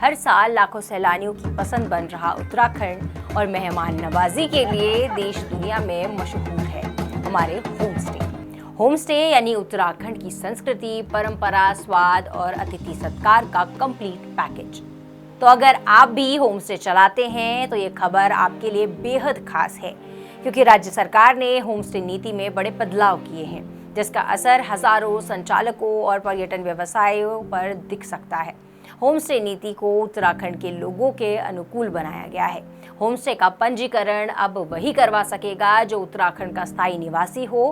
हर साल लाखों सैलानियों की पसंद बन रहा उत्तराखंड और मेहमान नवाजी के लिए देश दुनिया में मशहूर है हमारे होम स्टे। होम स्टे यानी उत्तराखंड की संस्कृति, परंपरा, स्वाद और अतिथि सत्कार का कंप्लीट पैकेज। तो अगर आप भी होम स्टे चलाते हैं तो ये खबर आपके लिए बेहद खास है, क्योंकि राज्य सरकार ने होम स्टे नीति में बड़े बदलाव किए हैं, जिसका असर हजारों संचालकों और पर्यटन व्यवसायों पर दिख सकता है। होम स्टे नीति को उत्तराखंड के लोगों के अनुकूल बनाया गया है। होम स्टे का पंजीकरण अब वही करवा सकेगा जो उत्तराखंड का स्थायी निवासी हो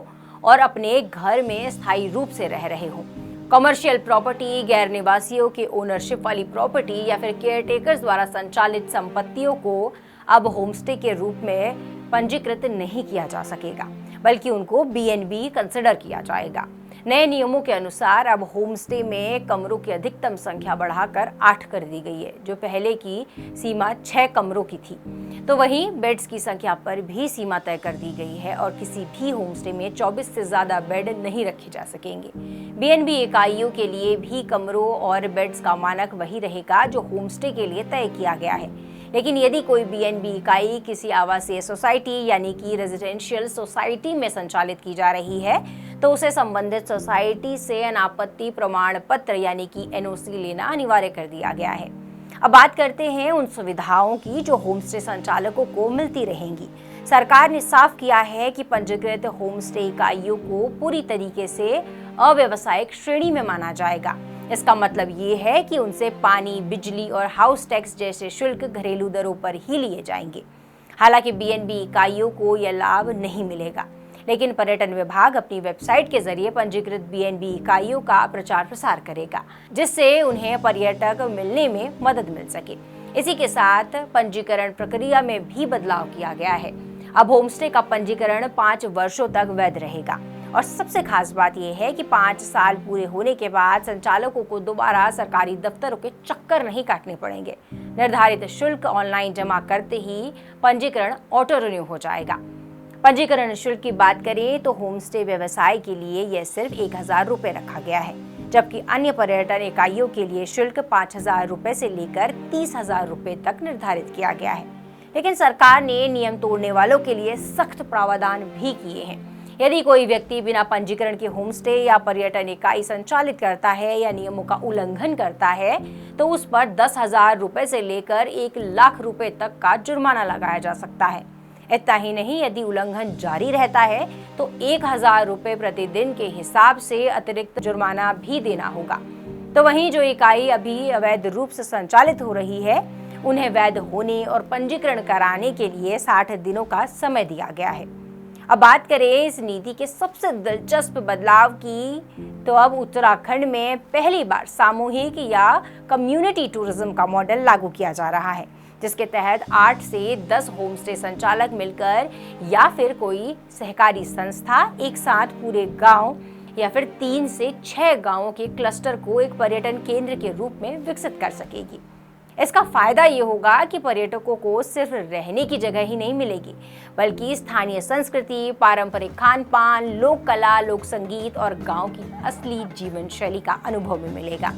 और अपने घर में स्थायी रूप से रह रहे हो। कमर्शियल प्रॉपर्टी, गैर निवासियों के ओनरशिप वाली प्रॉपर्टी या फिर केयरटेकर्स द्वारा संचालित संपत्तियों को अब होम स्टे के रूप में पंजीकृत नहीं किया जा सकेगा, बल्कि उनको बीएनबी कंसिडर किया जाएगा। नए नियमों के अनुसार अब होम स्टे में कमरों की अधिकतम संख्या बढ़ाकर 8 कर दी गई है, जो पहले की सीमा 6 कमरों की थी। तो वहीं बेड्स की संख्या पर भी सीमा तय कर दी गई है और किसी भी होम स्टे में 24 से ज्यादा बेड नहीं रखे जा सकेंगे। बीएनबी इकाइयों के लिए भी कमरों और बेड्स का मानक वही रहेगा जो होम स्टे के लिए तय किया गया है। लेकिन यदि कोई बीएनबी इकाई किसी आवासीय सोसाइटी यानी कि रेजिडेंशियल सोसाइटी में संचालित की जा रही है, तो उसे संबंधित सोसाइटी से अनापत्ति प्रमाण पत्र यानी कि एनओसी लेना अनिवार्य कर दिया गया है। अब बात करते हैं उन सुविधाओं की जो होम स्टे संचालकों को मिलती रहेंगी। सरकार ने साफ किया है कि पंजीकृत होम स्टे इकाइयों को पूरी तरीके से अव्यावसायिक श्रेणी में माना जाएगा। इसका मतलब ये है कि उनसे पानी, बिजली और हाउस टैक्स जैसे शुल्क घरेलू दरों पर ही लिए जाएंगे। हालांकि बीएनबी इकाइयों को यह लाभ नहीं मिलेगा, लेकिन पर्यटन विभाग अपनी वेबसाइट के जरिए पंजीकृत बीएनबी इकाइयों का प्रचार प्रसार करेगा, जिससे उन्हें पर्यटक मिलने में मदद मिल सके। इसी के साथ पंजीकरण प्रक्रिया में भी बदलाव किया गया है। अब होमस्टे का पंजीकरण 5 वर्षों तक वैध रहेगा और सबसे खास बात यह है कि 5 साल पूरे होने के बाद संचालकों को दोबारा सरकारी दफ्तरों के चक्कर नहीं काटने पड़ेंगे। निर्धारित शुल्क ऑनलाइन जमा करते ही पंजीकरण ऑटो रिन्यू हो जाएगा। पंजीकरण शुल्क की बात करें तो होम स्टे व्यवसाय के लिए यह सिर्फ 1000 रुपये रखा गया है, जबकि अन्य पर्यटन इकाइयों के लिए शुल्क 5000 रुपये से लेकर 30,000 रुपये तक निर्धारित किया गया है। लेकिन सरकार ने नियम तोड़ने वालों के लिए सख्त प्रावधान भी किए हैं। यदि कोई व्यक्ति बिना पंजीकरण के होम स्टे या पर्यटन इकाई संचालित करता है या नियमों का उल्लंघन करता है, तो उस पर 10,000 रुपये से लेकर 1 लाख रुपए तक का जुर्माना लगाया जा सकता है। इतना ही नहीं, यदि उल्लंघन जारी रहता है तो 1000 रुपये प्रतिदिन के हिसाब से अतिरिक्त जुर्माना भी देना होगा। तो वहीं जो इकाई अभी अवैध रूप से संचालित हो रही है, उन्हें वैध होने और पंजीकरण कराने के लिए 60 दिनों का समय दिया गया है। अब बात करें इस नीति के सबसे दिलचस्प बदलाव की, तो अब उत्तराखंड में पहली बार सामूहिक या कम्युनिटी टूरिज्म का मॉडल लागू किया जा रहा है, जिसके तहत 8 से 10 होम स्टे संचालक मिलकर या फिर कोई सहकारी संस्था एक साथ पूरे गांव या फिर 3 से 6 गांवों के क्लस्टर को एक पर्यटन केंद्र के रूप में विकसित कर सकेगी। इसका फायदा ये होगा कि पर्यटकों को सिर्फ रहने की जगह ही नहीं मिलेगी, बल्कि स्थानीय संस्कृति, पारंपरिक खान पान, लोक कला, लोक संगीत और गांव की असली जीवन शैली का अनुभव भी मिलेगा।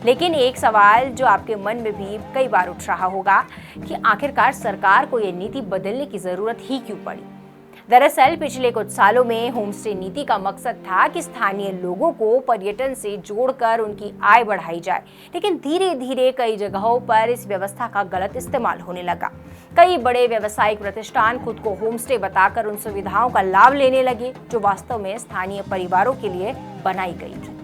लेकिन एक सवाल जो आपके मन में भी कई बार उठ रहा होगा कि आखिरकार सरकार को ये नीति बदलने की जरूरत ही क्यों पड़ी। दरअसल पिछले कुछ सालों में होम स्टे नीति का मकसद था कि स्थानीय लोगों को पर्यटन से जोड़कर उनकी आय बढ़ाई जाए, लेकिन धीरे धीरे कई जगहों पर इस व्यवस्था का गलत इस्तेमाल होने लगा। कई बड़े व्यावसायिक प्रतिष्ठान खुद को होम स्टे बताकर उन सुविधाओं का लाभ लेने लगे जो वास्तव में स्थानीय परिवारों के लिए बनाई गई थी।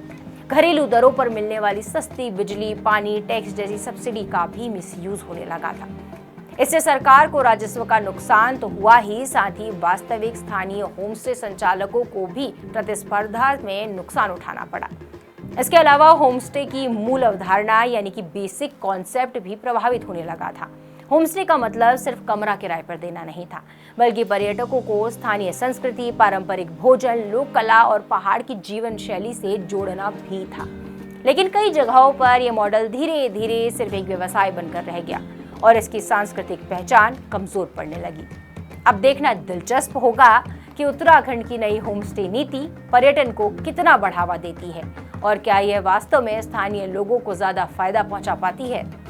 घरेलू दरों पर मिलने वाली सस्ती बिजली, पानी, टैक्स जैसी सब्सिडी का भी मिसयूज होने लगा था। इससे सरकार को राजस्व का नुकसान तो हुआ ही, साथ ही वास्तविक स्थानीय होमस्टे संचालकों को भी प्रतिस्पर्धा में नुकसान उठाना पड़ा। इसके अलावा होमस्टे की मूल अवधारणा यानी कि बेसिक कॉन्सेप्ट भी प्रभावित होने लगा था। होमस्टे का मतलब सिर्फ कमरा किराए पर देना नहीं था, बल्कि पर्यटकों को स्थानीय संस्कृति, पारंपरिक भोजन, लोक कला और पहाड़ की जीवन शैली से जोड़ना भी था। लेकिन कई जगहों पर यह मॉडल धीरे धीरे सिर्फ एक व्यवसाय बनकर रह गया और इसकी सांस्कृतिक पहचान कमजोर पड़ने लगी। अब देखना दिलचस्प होगा कि उत्तराखंड की नई होमस्टे नीति पर्यटन को कितना बढ़ावा देती है और क्या यह वास्तव में स्थानीय लोगों को ज्यादा फायदा पहुंचा पाती है।